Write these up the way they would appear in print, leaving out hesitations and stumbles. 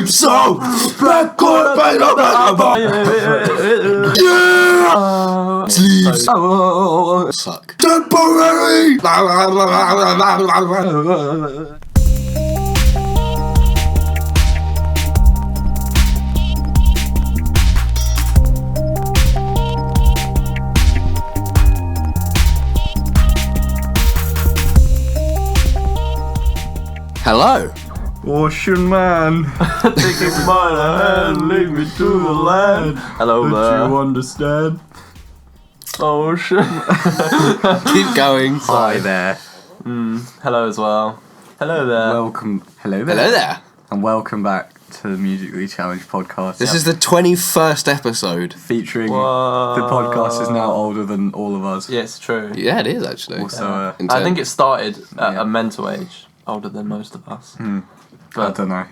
So yeah. Sleeves suck. Temporary. Hello. Ocean man, taking my hand, lead me to the land. Hello there. Don't you understand? Ocean. Keep going. Hi there. Hello as well. Hello there. Welcome. Hello there. Hello there. And welcome back to the Musically Challenged podcast. This is the 21st episode. Featuring Whoa. the podcast is now older than all of us. Yeah, it's true. Yeah, it is actually. Also, I think it started at a mental age, older than most of us. I But don't know.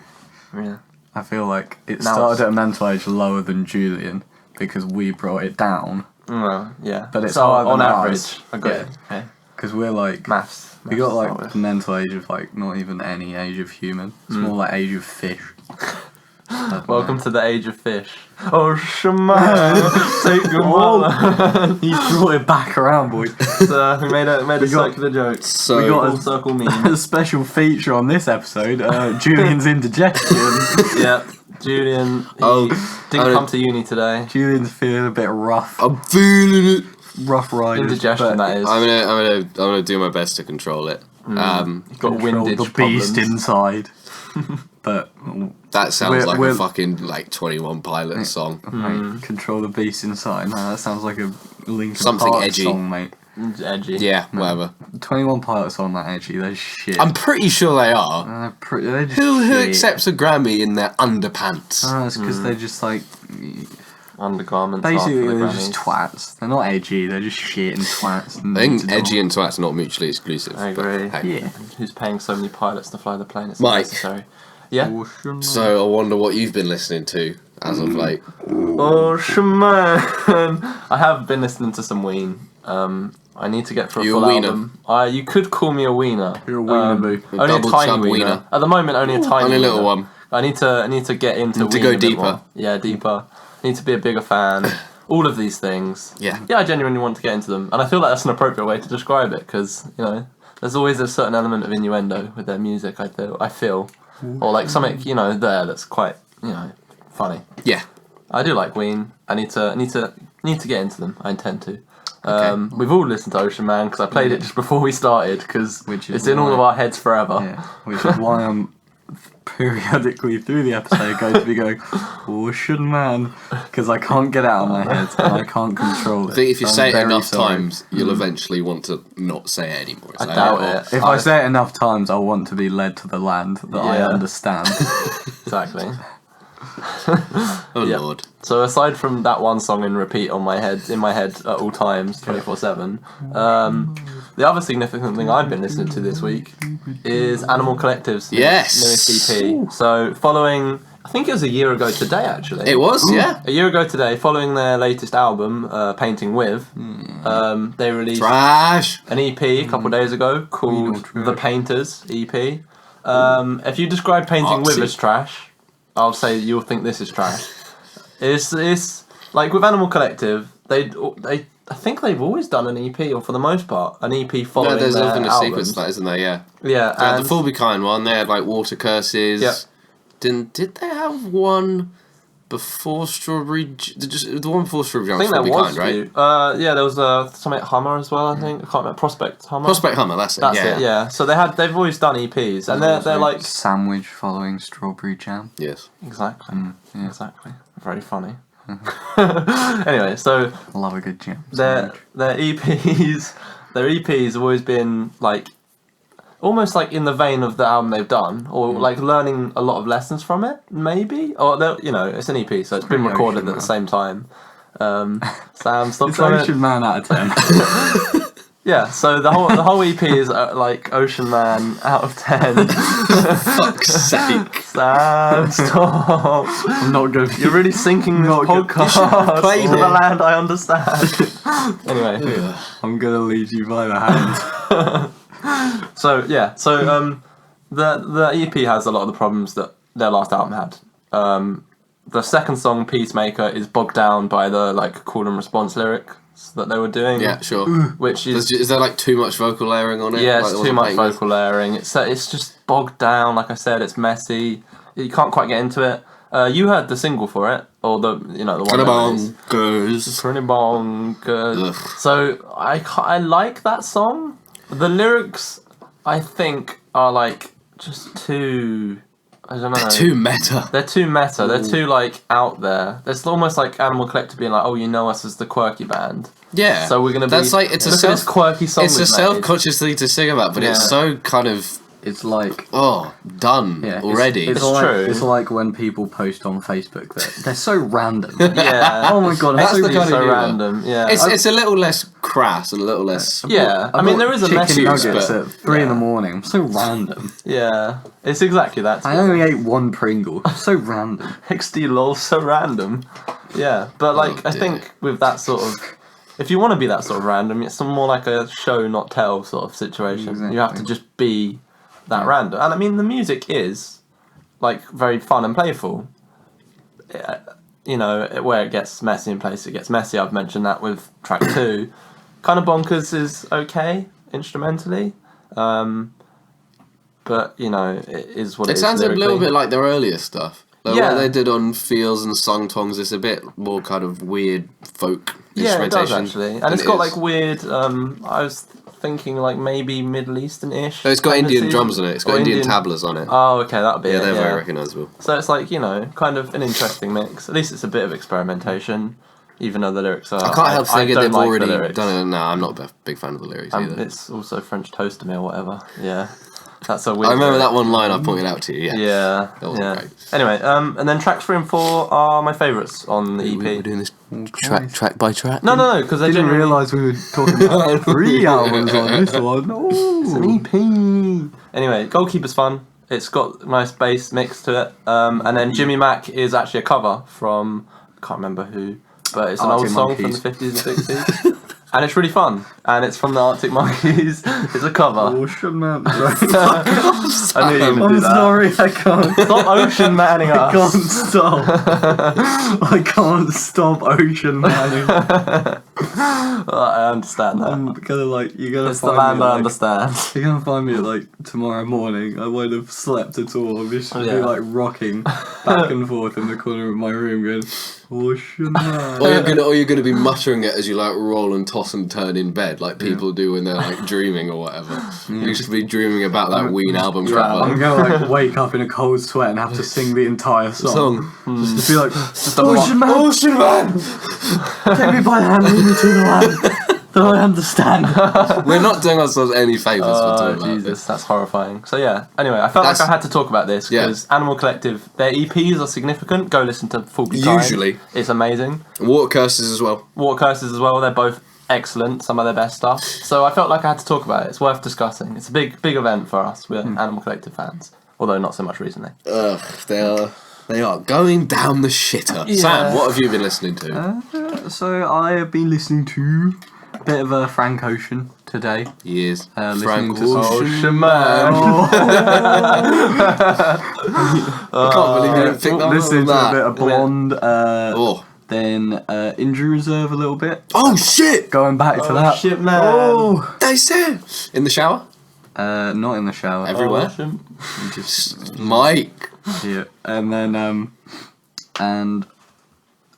yeah, I feel like it Now started it's- at a mental age lower than Julian because we brought it down. well, yeah. But it's so higher on than average. ours. I got Yeah. it. Okay. Because we're like, Maths. we got to start like with. the mental age of like not even any age of human. It's more like age of fish. Welcome to the age of fish. Ocean man, take your wallet. You brought it back around, boy. So we made a circular joke. So We got Full circle meme. A special feature on this episode, Julian's indigestion. Yeah, Julian. He didn't come to uni today. Julian's feeling a bit rough, I'm feeling it. rough riders. Indigestion, but that is. I'm gonna do my best to control it. You've got control windage the beast problems. inside. But That sounds like we're- a fucking like 21 Pilots song. mate, control the beast inside. No, that sounds like a Linkin Something Park edgy. song, mate. It's edgy. Yeah, whatever. 21 Pilots on that edgy. They're shit. I'm pretty sure they are. They're just Who shit. accepts a Grammy in their underpants? It's because they're just like Undergarments. basically after the they're just Grammys. twats. They're not edgy. They're just shit and twats. And I think need to edgy and twats are not mutually exclusive. I but agree. hey. Yeah. Who's paying so many pilots to fly the plane? It's Mike. necessary. Yeah. Ocean So I wonder what you've been listening to as of late. Ocean man. I have been listening to some Ween. I need to get through a You full a wiener? album. You could call me a wiener. You're a wiener, boo. A Only a double tiny chub wiener. wiener. At the moment, only a tiny. Only a little wiener. one. I need to get into. Need to Ween go a bit deeper. more. Yeah, deeper. I need to be a bigger fan. All of these things. Yeah. Yeah, I genuinely want to get into them, and I feel like that's an appropriate way to describe it because there's always a certain element of innuendo with their music. I feel, or like something that's quite funny. Yeah. I do like Ween. I need to get into them. I intend to. We've all listened to Ocean Man because I played it just before we started because Which is it's in all why- of our heads forever. Yeah, which is why I'm periodically through the episode going to be going, Ocean man, because I can't get it out of my head and I can't control it. I think if you I'm say it very enough sorry. times, you'll eventually want to not say it anymore. I doubt it. If I say it enough times, I'll want to be led to the land that I Yeah. understand. Exactly. Oh Yeah. lord. So aside from that one song in repeat in my head at all times, 24/7, the other significant thing I've been listening to this week is Animal Collective's Yes. newest EP. So following, I think it was a year ago today actually. It was, yeah. A year ago today, following their latest album, Painting With, they released Trash. an EP a couple of days ago called The Painters EP. If you describe Painting With Artsy. as trash, I'll say you'll think this is trash. It's like with Animal Collective, they I think they've always done an EP, or for the most part, an EP following No, there's their often a albums. sequence to that, isn't there? Yeah. Yeah, They had and the Full Be Kind one. They had like Water Curses. Yep. Did they have one before Strawberry? The one before Strawberry I Jam was think Full there Be was Kind, right? two. Yeah, there was something Hummer as well. I think I can't remember. Prospect Hummer. Prospect Hummer. That's it. That's yeah. it. Yeah. So they've always done EPs, and they're like Sandwich following Strawberry Jam. Yes. exactly, Yeah. exactly. Very funny. Anyway, so Love a good jam. their EPs have always been like almost like in the vein of the album they've done, or like learning a lot of lessons from it, maybe. Or it's an EP, so it's been Pretty recorded Ocean at the Man. same time. Sam, stop It's trying to. Ocean Man out of 10. Yeah, so the whole EP is like Ocean Man out of 10. Fuck's sake. Sam, stop. I'm not going to You're really sinking this Not good. podcast played to the it. land I understand. Anyway, I'm going to lead you by the hand. so the EP has a lot of the problems that their last album had. The second song, Peacemaker, is bogged down by the like call and response lyrics that they were doing. Yeah, sure. Which Is there like too much vocal layering on it? yeah, like it's too much vocal layering. It's just bogged down. Like I said, it's messy. You can't quite get into it. You heard the single for it, or the one. Pretty bonkers. Pretty bonkers. So I like that song. The lyrics, I think, are like just too. I don't know. They're too meta. They're too meta. They're too like out there. It's almost like Animal Collective being like, "Oh, you know us as the quirky band." Yeah. So we're gonna be. That's like it's look at this quirky song. It's a self-conscious thing to sing about, but it's so kind of. It's like done already. It's true. It's like when people post on Facebook that they're so random. Yeah. Oh my god, That's the kind of so humour. random. Yeah. It's a little less crass and a little less. Yeah. I mean, there is a chicken message, nuggets but at 3 in the morning. I'm so random. yeah, it's exactly that. I only ate one Pringle. So random. XD lol, so random. Yeah, but like I think with that sort of, if you want to be that sort of random, it's more like a show not tell sort of situation. Exactly. You have to just be that random, and I mean the music is like very fun and playful. Where it gets messy in places, it gets messy. I've mentioned that with track 2. Kind of Bonkers is okay instrumentally, but it is what it is. It sounds a little lyrically. bit like their earlier stuff. Like Yeah. what they did on Feels and Song Tongs is a bit more kind of weird folk Yeah, it does instrumentation. actually, than and it's it got is. like weird. I was thinking like maybe Middle Eastern-ish. No, it's got Indian tendencies. drums on it. It's got Or Indian tablas on it. Oh, okay, that'll be Yeah, it. they're very recognisable. So it's like kind of an interesting mix. At least it's a bit of experimentation, even though the lyrics are. I can't help thinking don't they've like the already lyrics. done it. No, I'm not a big fan of the lyrics either. It's also French toast to me or whatever. Yeah, that's a weird. I remember lyric. that one line I pointed out to you. Yeah. Yeah, That wasn't great. Anyway, and then tracks 3 and 4 are my favourites on the EP. We're doing this track by track. No, because I I didn't genuinely realise we were talking about 3 albums on this one. It's an Ooh. EP. Anyway, Goalkeeper's fun. It's got a nice bass mix to it. And then Jimmy Mac is actually a cover from, I can't remember who, but it's an Arctic old song Monkeys. from the 50s and 60s. And it's really fun. And it's from the Arctic Monkeys. It's a cover. Ocean Man. I knew you would do I'm that. sorry, I can't. Stop ocean manning I us. can't stop. I can't stop Ocean Manning. I understand that. I'm gonna you're gonna It's the find land me I like, understand. you're gonna find me tomorrow morning. I won't have slept at all. I'm just gonna be rocking back and forth in the corner of my room going, Ocean Man. Or you're gonna be muttering it as you roll and toss and turn in bed, like people do when they're dreaming or whatever. You should be dreaming about that Ween album I'm cover. gonna wake up in a cold sweat and have to sing the entire song. Just to be like, Ocean Man, Ocean Man! take me by the hand, lead me to the land that I understand. We're not doing ourselves any favours for Oh, doing that. Jesus, that's horrifying. So yeah, anyway, I felt like I had to talk about this because Animal Collective, their EPs are significant. Go listen to Full Be Kind. Usually. It's amazing. Water Curses as well. Water Curses as well, they're both excellent, some of their best stuff. So I felt like I had to talk about it. It's worth discussing. It's a big event for us. We're Animal Collective fans. Although not so much recently. They are going down the shitter. Yeah. Sam, what have you been listening to? So I have been listening to a bit of a Frank Ocean today. Years. Listening Frank to some- Ocean Man. I can't believe you didn't pick that Listening to that. a bit of Blonde. Oh. Then Injury Reserve a little bit. Oh shit! Going back to that. Shit, man. Oh. They said in the shower. Not in the shower. Everywhere. Just Mike. yeah. And then and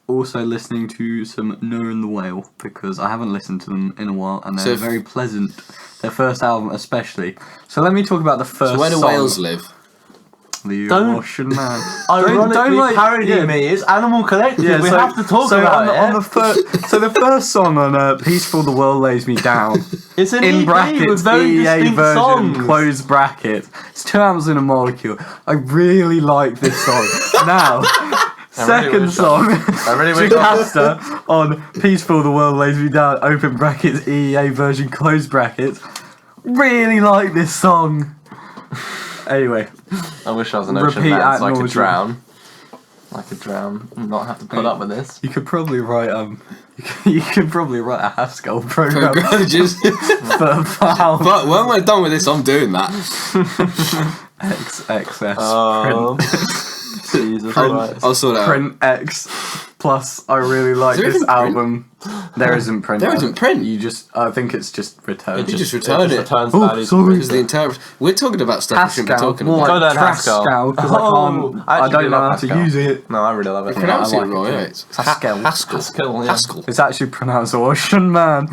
also listening to some Noah and the Whale because I haven't listened to them in a while and they're very pleasant. Their first album especially. So let me talk about the first So where do song. whales live? The Don't- Ocean Man. Ironically parodying me. It's Animal Collective. We have to talk about it. on the so the first song on Peaceful the World Lays Me Down. It's an In EP brackets, with very EA distinct version, songs. close brackets. It's 2 atoms in a molecule. I really like this song. Now, second wish song, really wish Jocasta on Peaceful the World Lays Me Down, open brackets, EA version, close brackets. Really like this song. Anyway, I wish I was an ocean Repeat man ad so I could nauseam. drown. I could drown and not have to put up with this. you could probably write you could probably write a Haskell program Grudges. for how But when we're done with this, I'm doing that. XXS Oh, print. Jesus Christ. I'll sort it out. Print X. Plus, I really like There this isn't print? album. There isn't print. There isn't print. I think it's just returned. You just return it. Returns Oh, values sorry. Because the we're talking about stuff we shouldn't be Haskell, talking more about. Go like down Haskell. Haskell, because I actually don't do know love how to Haskell. use it. No, I really love it. Yeah. Pronounce I it like wrong, it, yeah. yeah. It's Haskell. Haskell, yeah. Haskell. It's actually pronounced Ocean Man.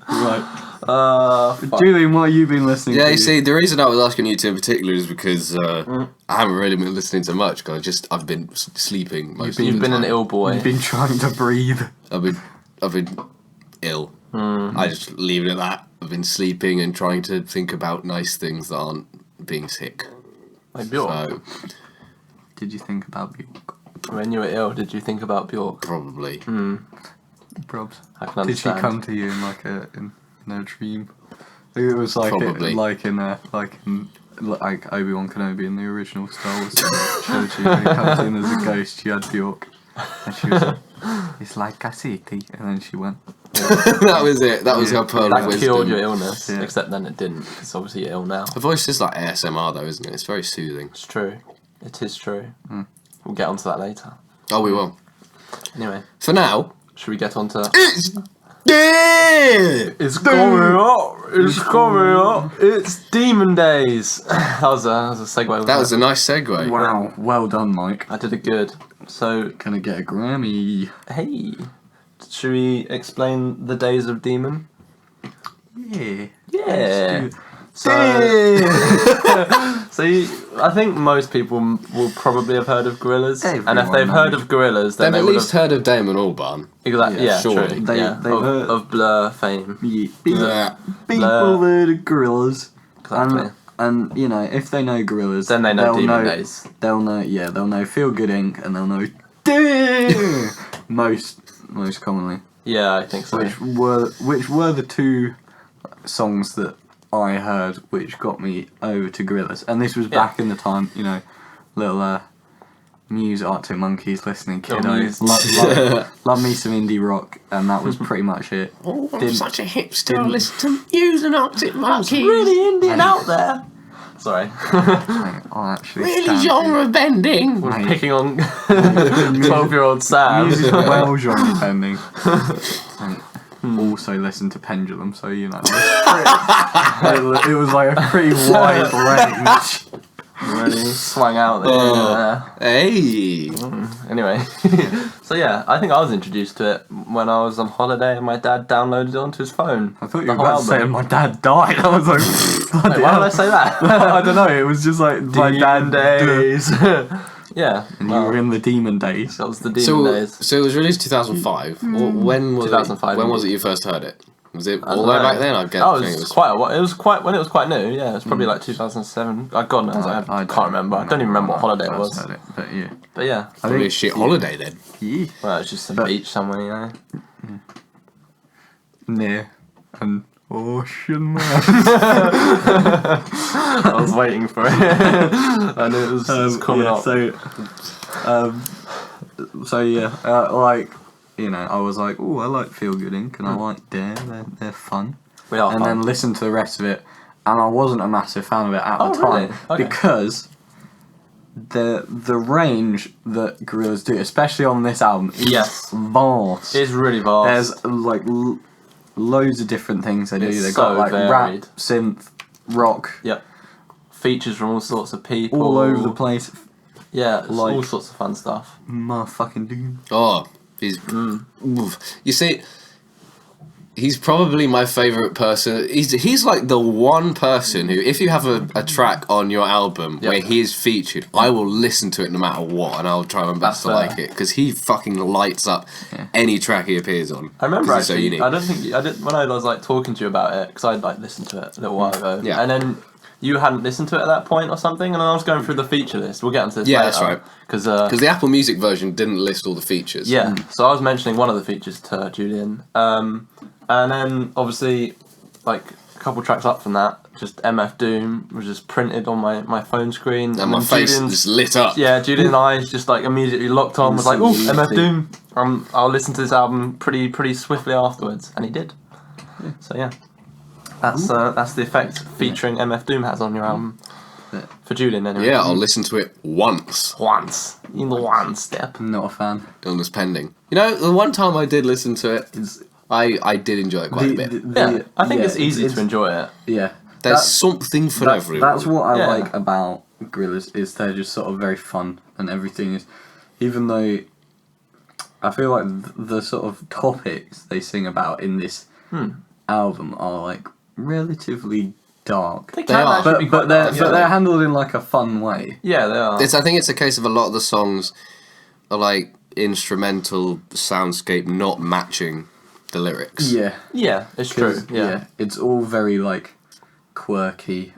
Right. Julian, what have you been listening to? Yeah, you see, the reason I was asking you two in particular is because I haven't really been listening to much. Because I've been sleeping most of the You've been time. an ill boy. You've been trying to breathe. I've been ill. I just leave it at that. I've been sleeping and trying to think about nice things that aren't being sick. Like Bjork. So Did you think about Bjork? When you were ill, did you think about Bjork? probably. Probs. I can Did she understand. come to you in like in a dream? It was like Probably. like Obi-Wan Kenobi in the original Star Wars trilogy. When he comes in as a ghost, she had Bjork, and she was like, "It's like a city," and then she went. That was it. That was her pearl of That wisdom. cured your illness, Yeah. except then it didn't, because obviously you're ill now. Her voice is like ASMR though, isn't it? It's very soothing. It's true. It is true. We'll get onto that later. Oh, we will. Anyway, For now, should we get on to... it's dead. It's coming up! It's coming up! It's Demon Days! that was a segue. wasn't That was it? a nice segue. Wow, well done, Mike. I did it good. So, Gonna get a Grammy. hey, should we explain the days of Demon? Yeah. Yeah. So, I think most people will probably have heard of Gorillaz, and if Everyone they've heard knows. of Gorillaz, then They've they at would least have heard of Damon Albarn. exactly. Yeah, Yeah, surely. true. They've heard- of Blur fame. Yeah. Yeah. People heard of Gorillaz. Exactly. And you know, if they know Gorillaz, Then they know they'll Demon know, Days. They'll know Feel Good Inc. and they'll know Damn most commonly. Yeah, I think so. Which were the two songs that I heard which got me over to Gorillaz. And this was back in the time, you know, little Muse, Arctic Monkeys, listening kiddos. Love me some indie rock, and that was pretty much it. Oh, I'm Didn't- such a hipster. didn't- Listen to Muse and Arctic Monkeys. really Indian out there. Sorry, I'll actually Really stand genre bending. we're Mate. picking on 12-year-old Sam. Music is well genre bending. And also listen to Pendulum, so you know. It was like a pretty wide range. Really swung out there. Hey. Anyway, so yeah, I think I was introduced to it when I was on holiday and my dad downloaded it onto his phone. I thought you The were whole about to say album. my dad died. I was like, Wait, bloody why did I hell. say that? I don't know, it was just like my dad days. Yeah, And you were in the demon days. that was the Demon Days. So it was released 2005. When was 2005. it? When was it you first heard it? Was it I all don't the way know. back then? I guess. Oh, I it think was quite a while. It was quite when it was quite new. Yeah, it was probably like 2007. God knows, I can't remember. I don't even remember what holiday it was. Heard it, but yeah. But yeah, probably a shit holiday then. Yeah. well, it's just a But- beach somewhere, you know. Near an ocean man. I was waiting for it. I knew it was coming up. So yeah, like, you know, I was like, oh, I like Feel Good Inc. and I like Dare, they're fun. We are And fun. then listen to the rest of it, and I wasn't a massive fan of it at Oh, the time really? Okay. because the range that Gorillaz do, especially on this album, is Yes. vast. It's really vast. There's like loads of different things they do. It's They've so got like varied. rap, synth, rock, Yep. Features from all sorts of people. all over the place. Yeah, it's like- all sorts of fun stuff. Motherfucking dude. Oh, he's. Oof. You see, he's probably my favourite person. He's like the one person who, if you have a track on your album Yep. where he is featured, I will listen to it no matter what, and I'll try my best to That's like it because he fucking lights up any track he appears on. I remember 'cause he's so actually. unique. I don't think I did when I was like talking to you about it because I'd like listened to it a little while ago. Yeah. And then you hadn't listened to it at that point or something, and then I was going through the feature list. We'll get into this Yeah, later. that's right. Because Because the Apple Music version didn't list all the features. yeah, so I was mentioning one of the features to Julian, and then obviously, like a couple tracks up from that, just MF Doom was just printed on my phone screen, And my then face Julian's- just lit up. Yeah, Julian's eyes just like immediately locked on. Was like, "Oh, MF Doom." I'll listen to this album pretty swiftly afterwards, and he did. So yeah, that's the effect featuring MF Doom has on your album. For Julian, anyway. Yeah, I'll listen to it once. Once. In the one step. Not a fan. Illness pending. You know, the one time I did listen to it, I did enjoy it quite a bit. Yeah, I think it's easy to enjoy it. Yeah. There's something for everyone. That's what I like about Gorillaz, is they're just sort of very fun, and everything is, even though I feel like the sort of topics they sing about in this album are like relatively dark. They are, but they're handled in like a fun way. Yeah, they are. I think it's a case of a lot of the songs are like instrumental soundscape not matching the lyrics. Yeah, it's true. Yeah. It's all very like quirky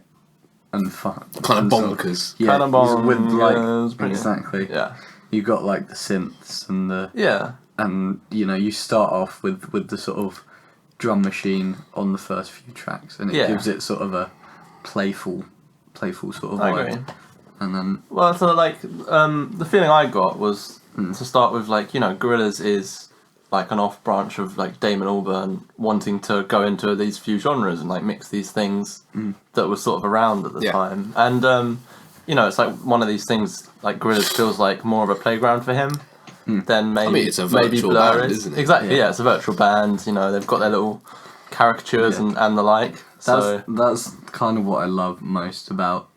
and fun. Kind of bonkers. Yeah, Kind of bonkers. with like Brilliant. exactly. Yeah. You got like the synths and and you know, you start off with the sort of drum machine on the first few tracks, and it gives it sort of a playful sort of I vibe. agree. And then So like the feeling I got was to start with, like, you know, Gorillaz is like an off branch of like Damon Albarn wanting to go into these few genres and like mix these things that were sort of around at the time. And you know, it's like one of these things, like Gorillaz feels like more of a playground for him than maybe it's a virtual Blur band, is. isn't it? Exactly, yeah, it's a virtual band. You know, they've got their little caricatures and the like. that's kind of what I love most about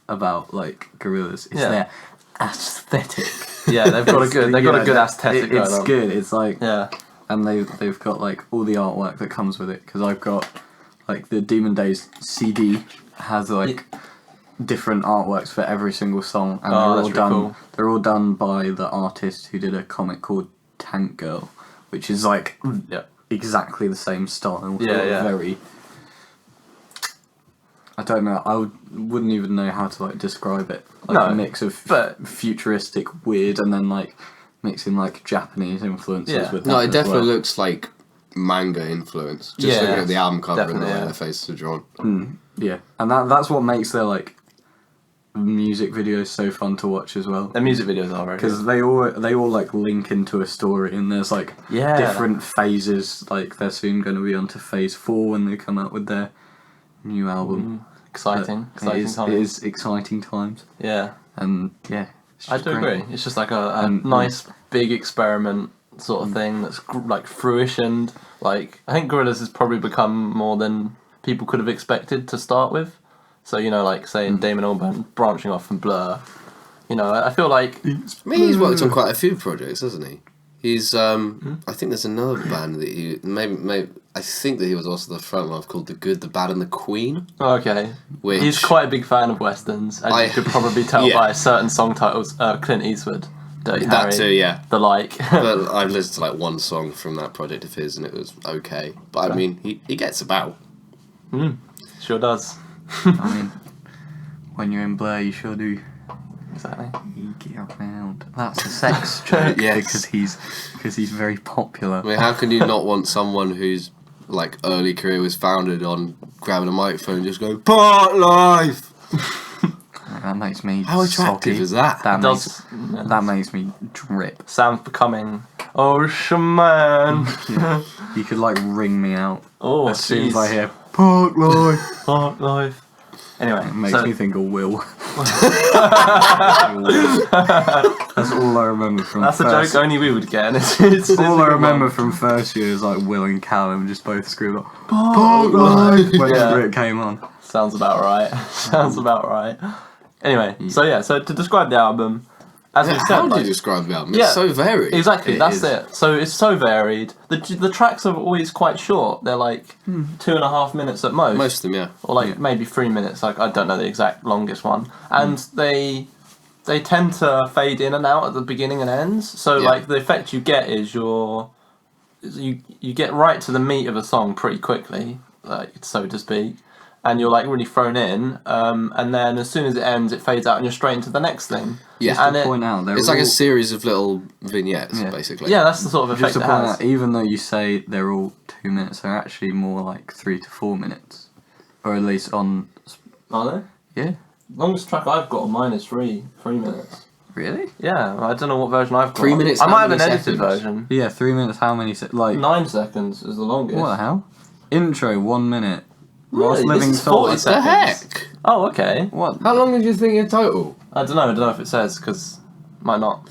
like Gorillaz, is their aesthetic. Yeah, they've got a good aesthetic. It's good. It's like and they've got like all the artwork that comes with it, because I've got like the Demon Days CD has like different artworks for every single song, and they're all done. Cool. They're all done by the artist who did a comic called Tank Girl, which is like exactly the same style. Very. I don't know. Wouldn't even know how to like describe it. Like a mix of futuristic weird, and then like mixing like Japanese influences with that. No, it definitely looks like manga influence. Just looking at the album cover and the way their faces are drawn. Yeah, and that's what makes their like music videos so fun to watch as well. Their music videos are very because they all like link into a story, and there's like different phases. Like they're soon going to be onto phase 4 when they come out with their new album. Exciting times. It is exciting times. Yeah, and I do agree. It's just like a nice big experiment sort of thing that's like fruitioned. Like, I think Gorillaz has probably become more than people could have expected to start with. So, you know, like saying Damon Albarn branching off from Blur. You know, I feel like he's worked on quite a few projects, hasn't he? He's I think there's another band that he maybe I think that he was also the frontman of called The Good, the Bad and the Queen. Okay. Which he's quite a big fan of westerns, as you could probably tell by certain song titles. Clint Eastwood, Dirty Harry, that too, yeah. The like. But I've listened to like one song from that project of his, and it was okay. But I mean, he gets about. Sure does. I mean, when you're in Blur, you sure do. Exactly. You get around. That's a sex joke. Yes. because he's very popular. I mean, how can you not want someone whose like early career was founded on grabbing a microphone and just going "Part Life"? That makes me. How attractive soggy. is that? That makes me drip. Sounds becoming ocean man. You could like ring me out as soon as I hear Part Life. Part Life. Anyway, it makes me think of Will. That's all I remember from. That's a joke only we would get. It's all I remember from first year is like Will and Callum just both screaming like "Part Life" whenever it came on. Sounds about right. Anyway, so to describe the album, as we said, how do you describe the album? It's so varied. Exactly, that's it. So it's so varied. The tracks are always quite short. They're like 2.5 minutes at most. Most of them, yeah. Or like maybe 3 minutes. Like, I don't know the exact longest one. And they tend to fade in and out at the beginning and ends. So like the effect you get is you get right to the meat of a song pretty quickly, like so to speak. And you're like really thrown in, and then as soon as it ends, it fades out, and you're straight into the next thing. Yeah, and point out, it's like a series of little vignettes, basically. Yeah, that's the sort of effect just to it point has. out, even though you say they're all 2 minutes, they're actually more like 3 to 4 minutes, or at least on. Are they? Yeah. Longest track I've got on mine is 3 minutes. Really? Yeah, I don't know what version I've got. 3 minutes. I might have an how many edited seconds? version. Yeah, 3 minutes. How many? Like 9 seconds is the longest. what the hell? Intro 1 minute. Last Really? Living This is Soul. 40 What the seconds. heck? Oh, okay. What? How long did you think in total? I don't know if it says, because might not.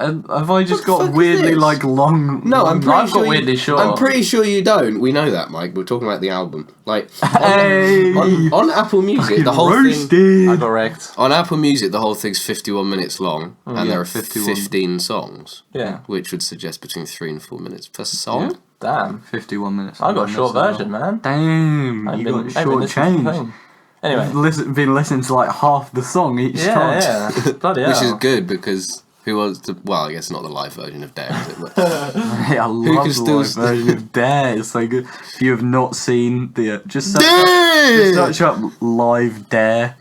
Have I just What the got fuck weirdly is this? like long? No, I'm pretty I've sure got weirdly short. I'm pretty sure you don't. We know that, Mike. We're talking about the album. Like Hey! on Apple Music, the whole thing. roasted. I got wrecked. On Apple Music, the whole thing's 51 minutes long, and yeah, there are 51. 15 songs, Yeah. which would suggest between 3 and 4 minutes per song. Yeah. Damn. 51 minutes. I got a short version, man. Damn, I've you been- got I've been short listening to change. thing. Anyway. Been listening to like half the song each time. Yeah. Bloody hell. Which is good because who wants to? Well, I guess not the live version of Dare, is it? But Hey, I love can the still live version of Dare. It's so good. If you have not seen the just search Dare! just search up live Dare.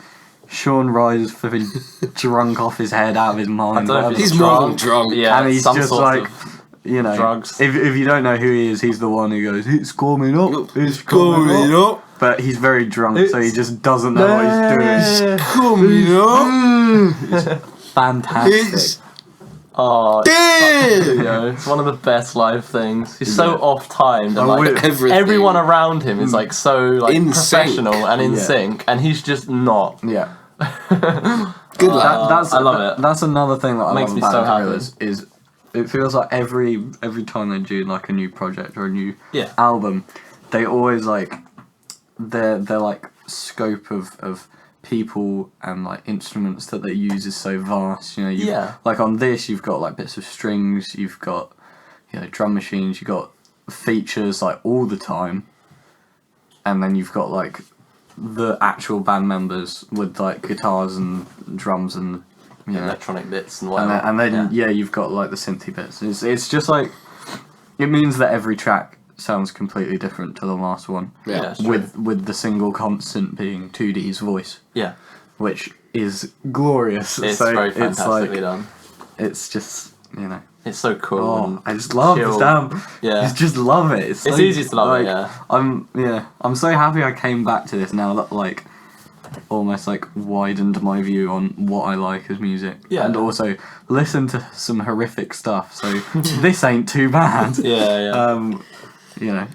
Sean Ryder's flipping drunk off his head, out of his mind. I don't know if whatever. he's it's more than drunk. drunk. Yeah, and he's some just sort like, of you know, drugs. If you don't know who he is, he's the one who goes, "It's coming up, It's coming up. But he's very drunk, so he It's just doesn't know what he's doing. Coming up. Fantastic. It's Oh, Dare! it's one of the best live things. He's so off timed, and Oh, like wait, everything. everyone around him is like so like In professional sync. and in Yeah. sync, and he's just not. Yeah. Good lad. I love it. That's another thing that I Makes love me about so happy. Gorillaz is it feels like every time they do like a new project or a new Yeah. album, they always like their like scope of people and like instruments that they use is so vast. You know, Yeah. like on this you've got like bits of strings, you've got drum machines, you've got features like all the time, and then you've got like the actual band members with like guitars and drums and Electronic bits and and whatever. then you've got like the synthy bits. It's just like it means that every track sounds completely different to the last one. Yeah. it's true. with the single constant being 2D's voice, Yeah, which is glorious. it's so very it's fantastically like done. it's just It's so cool. oh, and I just love chill. this album. Yeah. I just love it. It's It's easy to love it, yeah. I'm so happy I came back to this now that like almost like widened my view on what I like as music. Yeah. And also listen to some horrific stuff. So this ain't too bad. Yeah.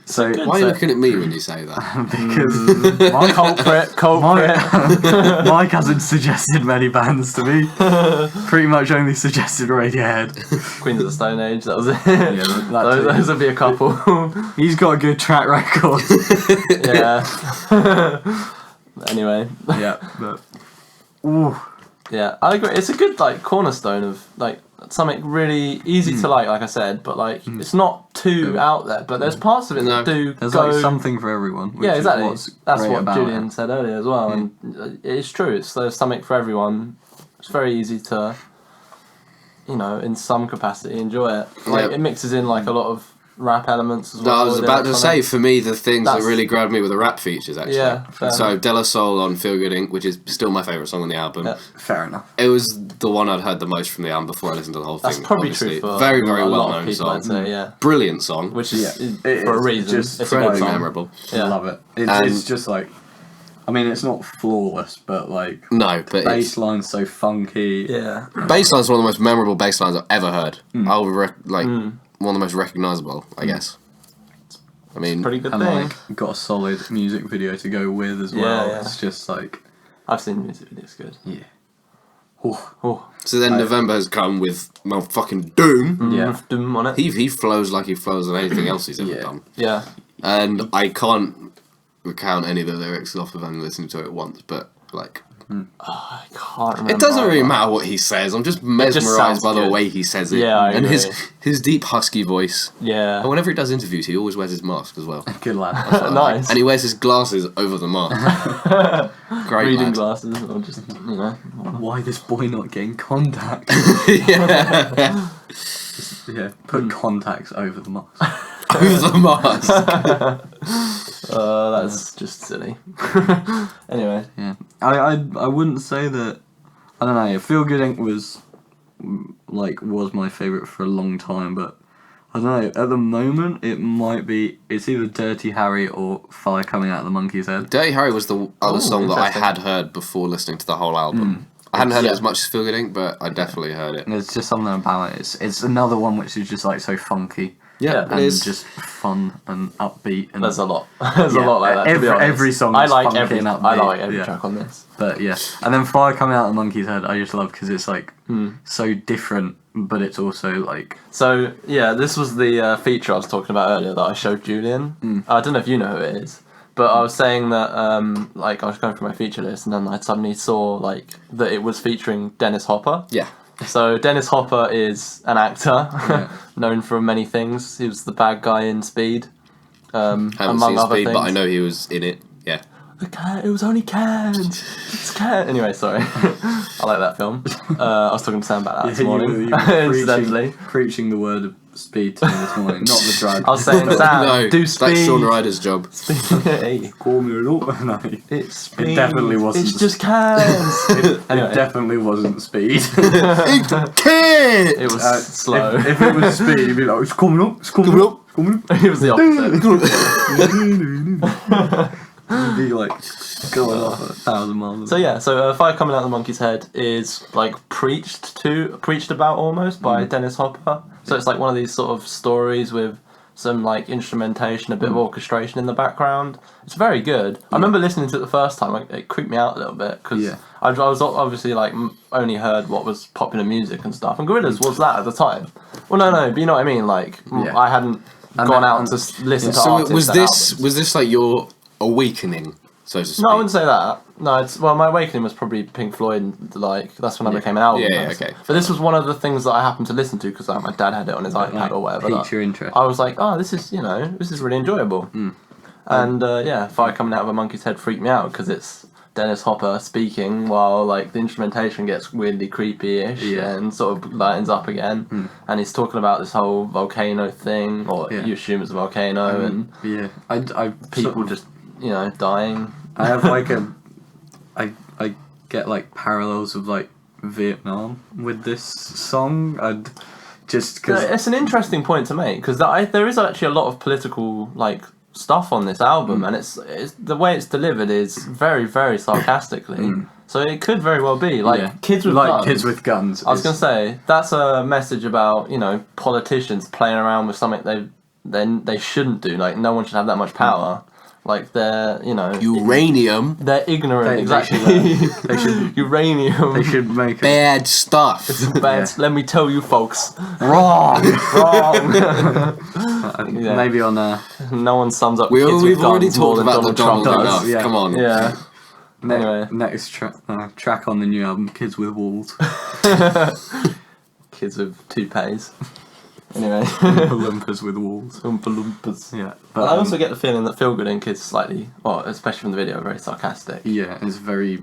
So good. Why are you looking at me when you say that? because Culprit. Mike hasn't suggested many bands to me. Pretty much only suggested Radiohead. Queens of the Stone Age. That was it. Yeah, that too. those would be a couple. He's got a good track record. Yeah. Anyway. Yeah, but ooh. Yeah, I agree. It's a good like cornerstone of like something really easy to like I said, but like it's not too out there. But there's parts of it that do There's go. like something for everyone. Which Yeah, is exactly. what's That's great what about Julian it. said earlier as well, and it's true. There's something for everyone. It's very easy to, in some capacity, enjoy it. Like Yeah. it mixes in like a lot of rap elements as No, well. I was with about to electronic. say, for me, the things that That's- really grabbed me were the rap features, actually. Yeah, fair. So, De La Soul on Feel Good Inc., which is still my favourite song on the album. Yeah. Fair enough. It was the one I'd heard the most from the album before I listened to the whole That's thing. probably obviously. true for very, very a well lot of known people, song. I'd say, yeah. Brilliant song. Which is It for a is reason. just It's a Very good song. memorable. Yeah. Love it. And- It's just like, I mean, it's not flawless, but like No, but it's... bass line's so funky. Yeah. Bassline's one of the most memorable bass lines I've ever heard. One of the most recognisable, I guess. I mean... Pretty good And thing. like got a solid music video to go with as Yeah, well. yeah. It's just like I've seen music videos good. yeah. Oh. So then November has come with motherfucking Doom. Yeah. Doom on it. He flows like he flows on anything else he's ever Yeah. done. Yeah. And I can't recount any of the lyrics off of only listening to it once, but like... I can't remember. It doesn't really either. matter what he says. I'm just just mesmerised sounds by the good. way he says it. Yeah, I and agree. his deep husky voice. Yeah. And whenever he does interviews, he always wears his mask as well. Good lad. Nice. And he wears his glasses over the mask. Great Reading lad. glasses or just Why this boy not getting contact? Yeah. Yeah. Put contacts over the mask. Over the mask. that's just silly. Anyway. Yeah. I wouldn't say that. I don't know. Feel Good Inc. was my favourite for a long time, but I don't know. At the moment, it might be. It's either Dirty Harry or Fire Coming Out of the Monkey's Head. Dirty Harry was the other Oh, song that I interesting. had heard before listening to the whole album. I hadn't heard it Yeah. as much as Feel Good Inc., but I definitely heard it. There's just something about it. It's another one which is just like so funky. Yeah, and it is. just fun and upbeat. And There's a lot. There's a lot like that. To be honest. Every song. I Is like funky every. and upbeat. I like every track on this. But yeah, and then Fire Coming Out of the Monkey's Head, I just love because it's like so different, but it's also like. So yeah, this was the feature I was talking about earlier that I showed Julian. I don't know if you know who it is, but I was saying that like I was going through my feature list and then I suddenly saw like that it was featuring Dennis Hopper. Yeah. So Dennis Hopper is an actor known for many things. He was the bad guy in Speed. Haven't among seen other Speed, things. but I know he was in it. Yeah. The cat. It was only cans. It's cat. Anyway, sorry. I like that film. I was talking to Sam about that this morning. You were Incidentally, preaching the word of speed to me this morning, not the drug. I was saying, Sam, No, do Speed. that's Shaun Ryder's job. Hey, Call me no. it's Speed. It definitely wasn't. It's just cans. Anyway. It definitely wasn't speed. It was slow. If it was speed, you'd be like, it's coming up, it's coming up, it's coming up. It was the opposite. You'd be like going off at 1,000 miles. So yeah, Fire Coming Out of the Monkey's Head is like preached about almost by Dennis Hopper. So it's like one of these sort of stories with some like instrumentation, a bit of orchestration in the background. It's very good. I remember listening to it the first time. Like, it creeped me out a little bit because I was obviously like only heard what was popular music and stuff, and Gorillaz was that at the time. Well, no, but you know what I mean. Like I hadn't gone out to listen to So artists. was this like your awakening, so to speak? No, I wouldn't say that. No, my awakening was probably Pink Floyd. And, like that's when I became an album. Yeah, person. okay. But this was one of the things that I happened to listen to because like, my dad had it on his iPad or whatever. Piqued your interest. I was like, oh, this is really enjoyable. And Fire Coming Out of a Monkey's Head freaked me out because it's Dennis Hopper speaking while like the instrumentation gets weirdly creepy-ish and sort of lightens up again, and he's talking about this whole volcano thing, or you assume it's a volcano, and I people just dying. I have like I get like parallels of like Vietnam with this song. I'd just because it's an interesting point to make because there is actually a lot of political like stuff on this album, and it's the way it's delivered is very, very sarcastically. So it could very well be like kids with guns. Kids with guns. I was gonna say that's a message about politicians playing around with something they shouldn't do. Like no one should have that much power. Like they're uranium. They're ignorant. Exactly. They should uranium. They should make bad stuff. It's bad. Let me tell you, folks. Wrong. Yeah. Maybe on no one sums up. We've kids with already guns more talked than about Donald Trump enough. does. Yeah. Come on. Yeah. Anyway, next track on the new album, Kids with Walls. Kids with toupees. Anyway, Oompa Loompas with walls. Oompa Loompas. Yeah, but I also get the feeling that Feel Good Inc. is slightly, especially from the video, very sarcastic. Yeah, it's very.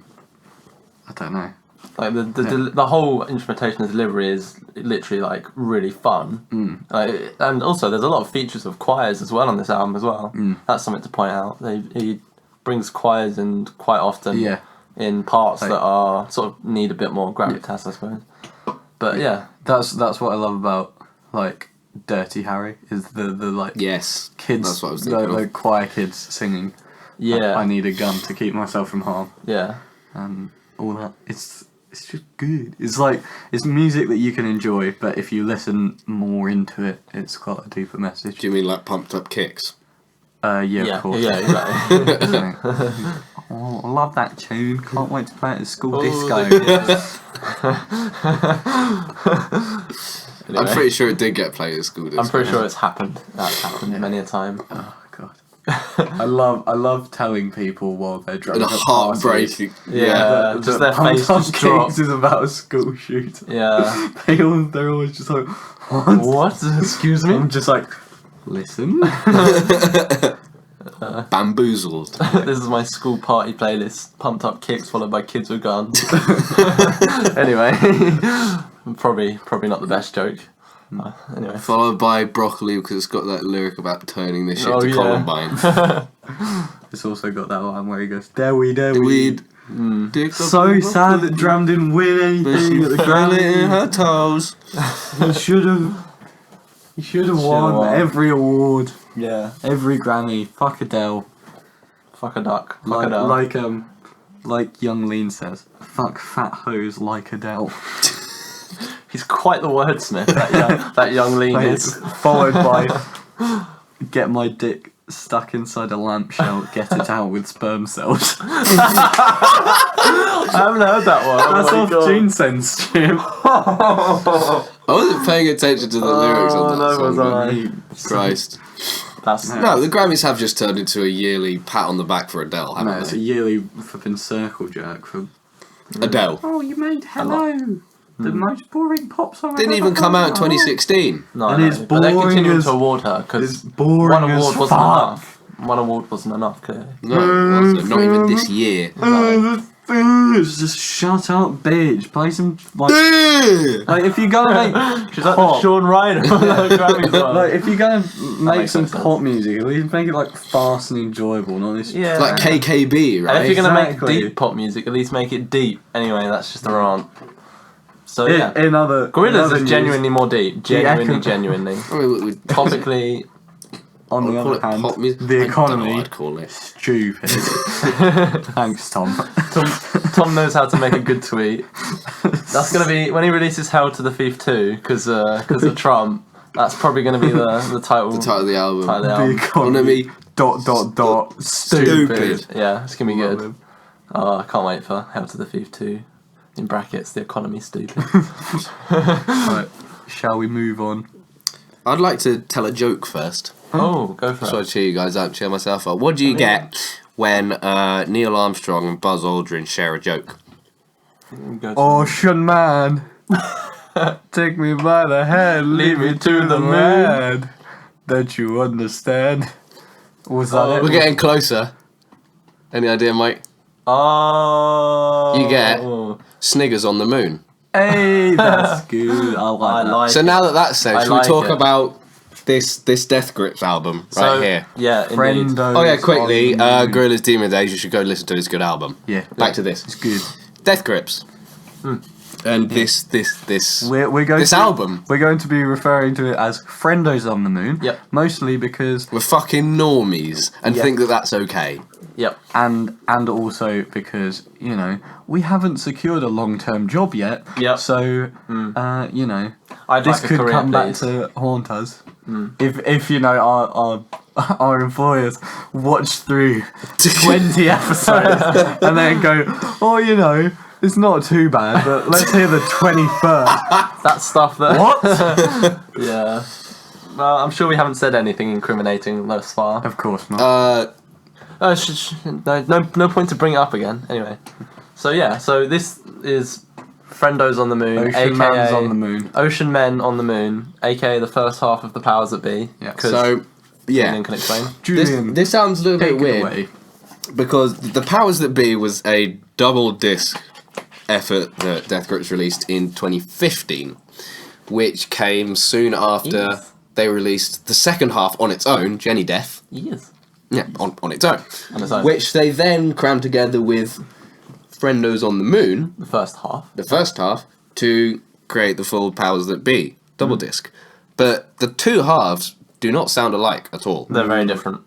I don't know. Like the whole instrumentation and delivery is literally like really fun. And also there's a lot of features of choirs as well on this album as well. That's something to point out. He brings choirs in quite often. Yeah. In parts that are sort of need a bit more gravitas, I suppose. But yeah, that's what I love about like Dirty Harry is the like yes kids. That's what I was thinking the choir kids singing. Yeah. I need a gun to keep myself from harm. Yeah. And all that. It's just good. It's like it's music that you can enjoy, but if you listen more into it, it's got a deeper message. Do you mean like Pumped Up Kicks? Yeah, of course. Yeah, exactly. Oh, I love that tune. Can't wait to play it at school disco. Anyway. I'm pretty sure it did get played at school disco. I'm pretty sure it's happened. That's happened many a time. Oh god. I love telling people while they're drunk. And heartbreaking. Yeah, just their face just drops. Is about a school shoot. Yeah. They're always just like, what? Excuse me? I'm just like, listen. Bamboozled. This is my school party playlist. Pumped Up Kicks followed by Kids with Guns. Anyway, probably not the best joke. Anyway, followed by Broccoli because it's got that lyric about turning this shit to Columbine. It's also got that line where he goes, Dewi. So sad that Dram didn't win anything at the Grammy. In her toes. He should have won every award. Yeah. Every Grammy. Fuck Adele. Fuck a duck. Fuck Adele. Like Young Lean says, fuck fat hoes like Adele. He's quite the wordsmith, that young lean is. Followed by get my dick stuck inside a lampshade, get it out with sperm cells. I haven't heard that one. That's off Gene Sense, Jim. I wasn't paying attention to the lyrics on that song. Was Christ. No, the Grammys have just turned into a yearly pat on the back for Adele, haven't No, it's a they? yearly flipping circle jerk for Adele. Oh, you made Hello, the most boring pop song. Didn't even come out in 2016. No, And it's but they're boring continuing as- to award her because It's boring one award as wasn't fuck. enough. One award wasn't enough, clearly. No, it wasn't. Not even this year. Just shut up, bitch. Play some like if you're gonna make She's like pop, the Sean Ryder of the Grammys. like if you're gonna make makes some no sense. pop music, at least make it like fast and enjoyable, not this. Yeah. Like KKB, right? And if you're gonna Exactly. make deep pop music, at least make it deep. Anyway, that's just a rant. So yeah, In other Gorillaz news, is genuinely more deep. Genuinely. I mean, we Topically, on the call other it hand, pop music. the I don't know economy. what I'd call it. Stupid. Thanks, Tom. Tom knows how to make a good tweet. That's gonna be when he releases "Hell to the Thief 2" because of Trump. That's probably gonna be the title. The title of the album. Title of the The album. economy. Dot. Stupid. Yeah, it's gonna be Love good. him. Oh, I can't wait for "Hell to the Thief 2." In brackets, the economy stupid. Right, shall we move on? I'd like to tell a joke first. Oh, go for So it. I'd cheer you guys up, cheer myself up. What do you get when Neil Armstrong and Buzz Aldrin share a joke? Go to- Ocean man, take me by the hand, lead me to the land. Don't you understand? Was that it? We're getting closer. Any idea, Mike? Oh. You get Sniggers on the moon. Hey, that's good. I like that. So now that that's said, I shall we like talk it. about this Death Grips album right here? Yeah, indeed. Friendos Oh yeah, quickly, on the moon. Gorillaz Demon Days, you should go listen to this good album. Yeah, Back to this. it's good. Death Grips. And this We're going this to, album. We're going to be referring to it as Friendos on the Moon. Yep. Mostly because, We're fucking normies and Yeah. think that that's okay. Yep. and also because, you know, we haven't secured a long-term job yet. Yep. So, you know, I'd this like a could career, come back please. to haunt us. If you know our employers watch through 20 episodes and then go, oh, you know, it's not too bad, but let's hear the 21st. That stuff there. What? Yeah. Well, I'm sure we haven't said anything incriminating thus far. Of course not. No point to bring it up again. Anyway. So yeah, so this is Friendos on the Moon, Ocean aka Man's on the Moon. Ocean Men on the Moon, aka the first half of the Powers That Be. Yeah. 'cause So, Julian yeah. can explain. Julian, This sounds a little take bit it weird away. because the Powers That Be was a double disc effort that Death Grips released in 2015, which came soon after Yes. they released the second half on its own, Jenny Death. Yes. Yeah, on its own. On its own. Which they then crammed together with Friendos on the Moon, The first half. the first half, to create the full Powers That Be double disc. But the two halves do not sound alike at all. They're very different.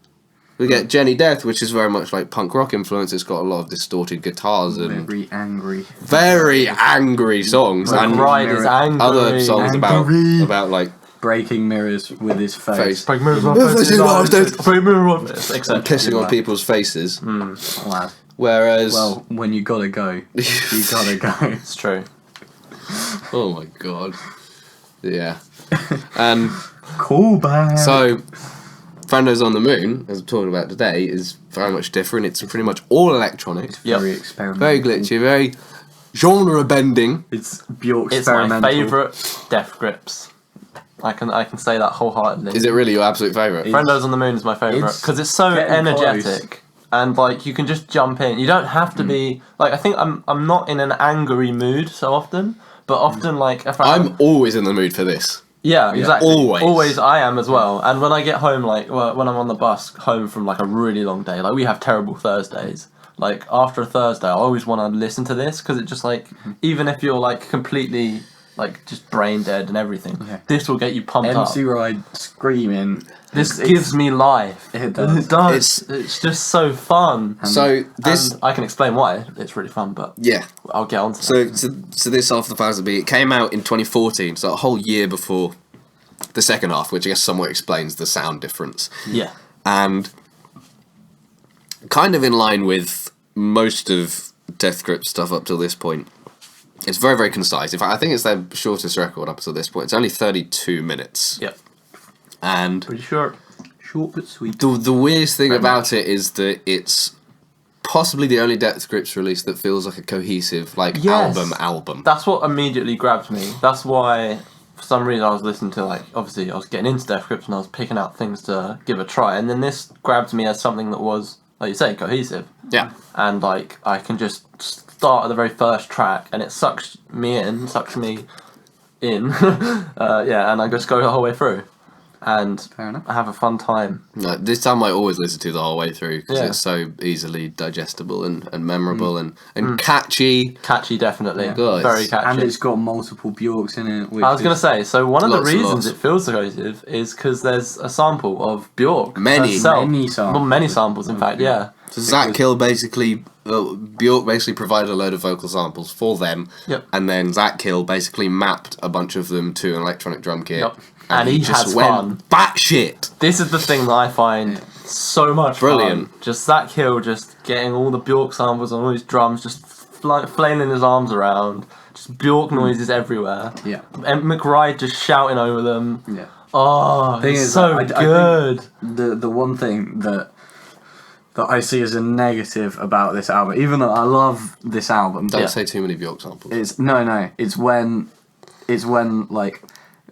We get Jenny Death, which is very much like punk rock influence. It's got a lot of distorted guitars and Very angry. very angry songs and Ride is angry. other songs Angry. about like Breaking mirrors with his face. face Break mirrors off Break faces, mirrors off faces. break mirrors off faces, etc. pissing on people's faces. Wow. Whereas, Well, when you gotta go, you gotta go. It's true. oh my god, yeah. And Cool bag. so, Friendos on the Moon, as I'm talking about today, is very much different. It's pretty much all electronic, Yep. Very experimental. very glitchy, very genre bending. It's pure It's my experimental. favourite Death Grips. I can say that wholeheartedly. Is it really your absolute favourite? Friendos on the Moon is my favourite It's because it's so getting energetic and like you can just jump in. You don't have to be like I think I'm not in an angry mood so often, but often like if I'm always in the mood for this. yeah, exactly. always. I am as well. And when I get home, like when I'm on the bus home from like a really long day, like we have terrible Thursdays. Like after a Thursday, I always want to listen to this because it just like even if you're like completely like just brain dead and everything. Yeah. This will get you pumped up. MC Ride screaming. This gives me life. It does. It does. It's just so fun. So this, and I can explain why it's really fun, but yeah. I'll get on to that. So this Half the Thousand Beat, it came out in 2014, so a whole year before the second half, which I guess somewhat explains the sound difference. Yeah. And kind of in line with most of Death Grip stuff up till this point. It's very, very concise. In fact, I think it's their shortest record up until this point. It's only 32 minutes. Yep. And Pretty short. Short but sweet. the weirdest thing about it is that it's possibly the only Death Grips release that feels like a cohesive, like, Yes. album. That's what immediately grabbed me. That's why, for some reason, I was listening to, like, obviously I was getting into Death Grips and I was picking out things to give a try. And then this grabbed me as something that was, like you say, cohesive. Yeah. And, like, I can just start at the very first track and it sucks me in. Yeah, and I just go the whole way through. And Fair enough. I have a fun time. No, this time I always listen to the whole way through because Yeah. it's so easily digestible and memorable and catchy. Catchy, definitely. Good. Very catchy. And it's got multiple Bjorks in it. Which I was going to say, so one of the Lots and reasons lots. it feels so cohesive is because there's a sample of Bjork Many. herself. Many samples. Well, many samples, in fact, yeah. So Zach Hill basically, Bjork basically provided a load of vocal samples for them, Yep. and then Zach Hill basically mapped a bunch of them to an electronic drum kit. Yep. And he just has went fun. batshit. This is the thing that I find so much Brilliant. fun. Just Zach Hill just getting all the Bjork samples on all his drums, just flailing his arms around, just Bjork noises everywhere. Yeah. And McRae just shouting over them. Yeah. Oh, Thing it's is, so I think good. The one thing that I see as a negative about this album, even though I love this album, Don't Yeah. say too many Bjork samples. it's it's when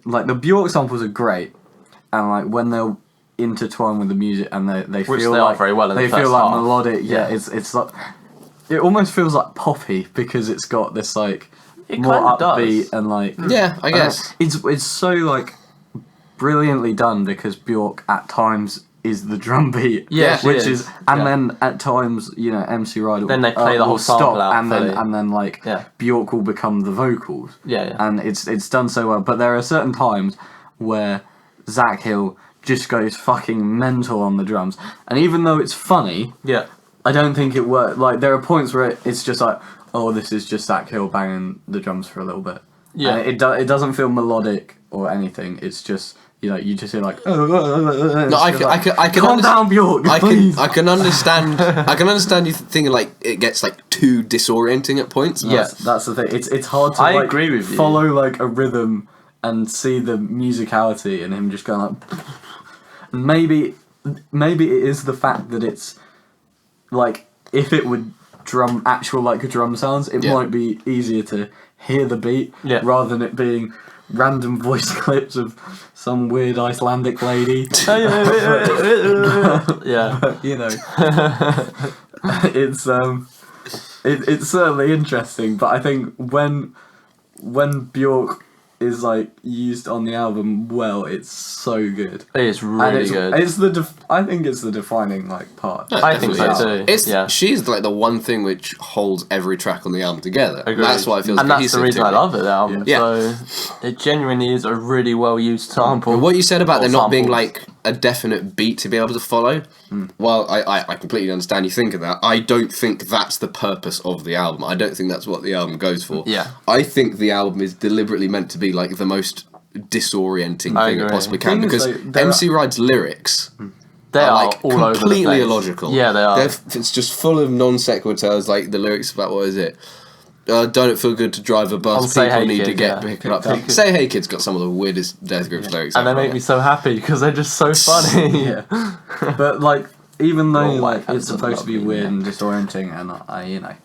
like the Bjork samples are great, and like when they're intertwined with the music and they Which feel they are like very well in they the feel first like half. melodic. Yeah, Yeah. it's like it almost feels like poppy because it's got this like It more kind of upbeat does. and like Yeah, I don't know, guess. it's so like brilliantly done because Bjork at times is the drum beat, Yeah, she which is. is, and Yeah. then at times MC Rider Then they play the whole will stop sample out and then fully. like Yeah. Bjork will become the vocals. Yeah. And it's done so well. But there are certain times where Zach Hill just goes fucking mental on the drums. And even though it's funny, Yeah. I don't think it works. Like, there are points where it's just like, oh, this is just Zach Hill banging the drums for a little bit. Yeah. And it doesn't feel melodic or anything. It's just, you just hear like, No, I can calm down, Bjork, please. I can understand. I can understand you thinking like it gets like too disorienting at points. Yeah. That's the thing. It's hard to I like, agree with you. follow like a rhythm and see the musicality and him just going like. Maybe it is the fact that it's like if it would actual drum sounds, it Yeah. might be easier to hear the beat rather than it being random voice clips of some weird Icelandic lady. Yeah. But, it's it's certainly interesting, but I think when Bjork is like used on the album well, it's so good. It is really good. It's I think it's the defining like part. I think so too. It's Yeah. she's like the one thing which holds every track on the album together. Agreed. That's why it feels and that's cohesive the reason to I me. love it, the album. Yeah. So it genuinely is a really well used sample. But what you said about Or there not being samples. like a definite beat to be able to follow, well, I completely understand you think of that. I don't think that's the purpose of the album. I don't think that's what the album goes for. Yeah. I think the album is deliberately meant to be like the most disorienting I thing it agree. possibly can Thing is, because though, there MC Ride's lyrics They are are like all over the completely place. illogical. Yeah, they are. It's just full of non sequiturs. Like the lyrics about what is it? Don't it feel good to drive a bus? On Say People Hey need to Kid, get yeah. picked up. Hey Kid. Say Hey Kid's got some of the weirdest Death Grips lyrics. And they ever. make me so happy because they're just so funny. Yeah, but like even though Your like wife it's has a supposed to be lovely weird and disorienting, and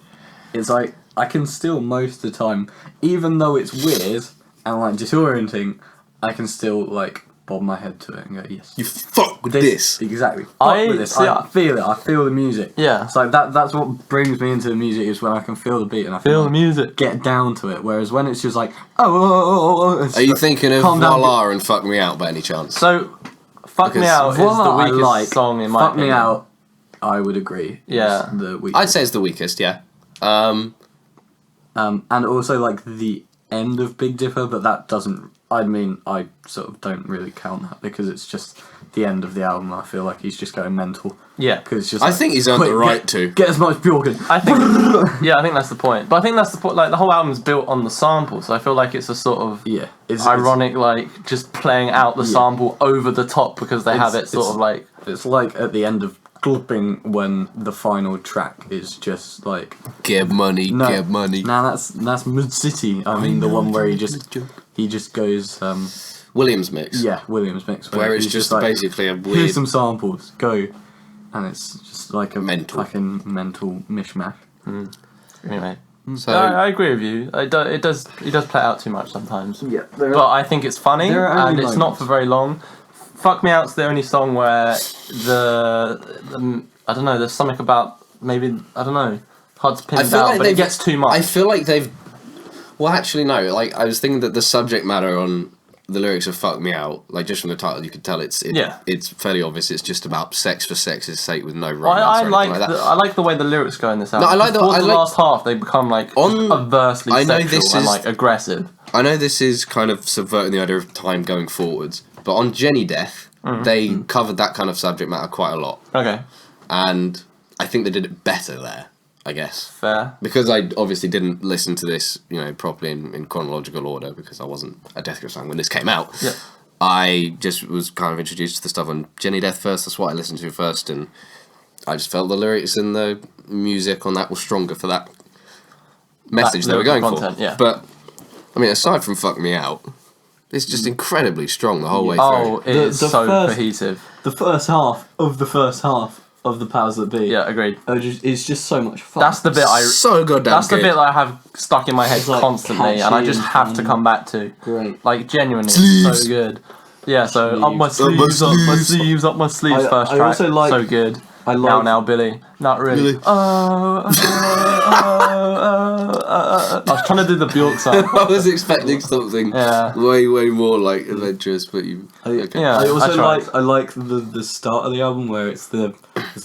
it's like I can still most of the time, even though it's weird and like disorienting, I can still like bob my head to it and go, yes. You fuck with this. Exactly. I Fuck with this. see, I feel it. I feel the music. Yeah. It's like that's what brings me into the music is when I can feel the beat and I Feel the like, music. get down to it. Whereas when it's just like oh, it's Are you like, thinking of calm down, Voila and Fuck Me Out by any chance? So, Fuck Me Because Out is Voila, the I weakest like. song in my Fuck opinion. Me Out, I would agree. Yeah. is the weakest. I'd say it's the weakest, yeah. And also like the end of Big Dipper, but that doesn't. I mean, I sort of don't really count that because it's just the end of the album. I feel like he's just going mental. Yeah, because it's just. I think he's earned the right to get as much Bjork in. I think. I think that's the point. But I think that's the point. Like the whole album's built on the sample, so I feel like it's a sort of it's ironic, like just playing out the sample over the top because they have it sort of like. It's like at the end of Glooping when the final track is just like get money, get money. No, that's Mid City. I mean the one where he just goes. Williams mix. Yeah, Williams mix. Where it's just like, basically a weird. Here's some samples. Go, and it's just like a fucking mental mishmash. Anyway, so I agree with you. He does play out too much sometimes. Yeah, but I think it's funny and it's not for very long. Fuck Me Out's the only song where the I don't know. There's something about maybe I don't know. Hard to pin down, but it gets too much. I feel like they've. Well, actually, no. Like I was thinking that the subject matter on the lyrics of "Fuck Me Out," like just from the title, you could tell it's fairly obvious. It's just about sex for sex's sake with no romance. I like the way the lyrics go in this album. No, I like the last half. They become like overtly sexual and like aggressive. I know this is kind of subverting the idea of time going forwards, but on Jenny Death, they covered that kind of subject matter quite a lot. Okay. And I think they did it better there, I guess. Fair. Because I obviously didn't listen to this, properly in chronological order because I wasn't a Death Grips fan when this came out. Yeah. I just was kind of introduced to the stuff on Jenny Death first. That's what I listened to first, and I just felt the lyrics and the music on that was stronger for that message they were going for. Yeah. But I mean, aside from "Fuck Me Out," it's just incredibly strong the whole way through. Oh, it is so cohesive. The first half of the Powers That Be. Yeah, agreed. It's just so much fun. That's the bit so goddamn That's the good. bit that I have stuck in my head constantly, and I just have to come back to. Great. Like genuinely, Sleeves. so good. Yeah, so up my sleeves, up my sleeves. First track, also like, so good. I like now, Billy. Not really. I was trying to do the Bjork song. I was expecting something way more like adventurous, but you. Okay. Yeah, I also like the start of the album where it's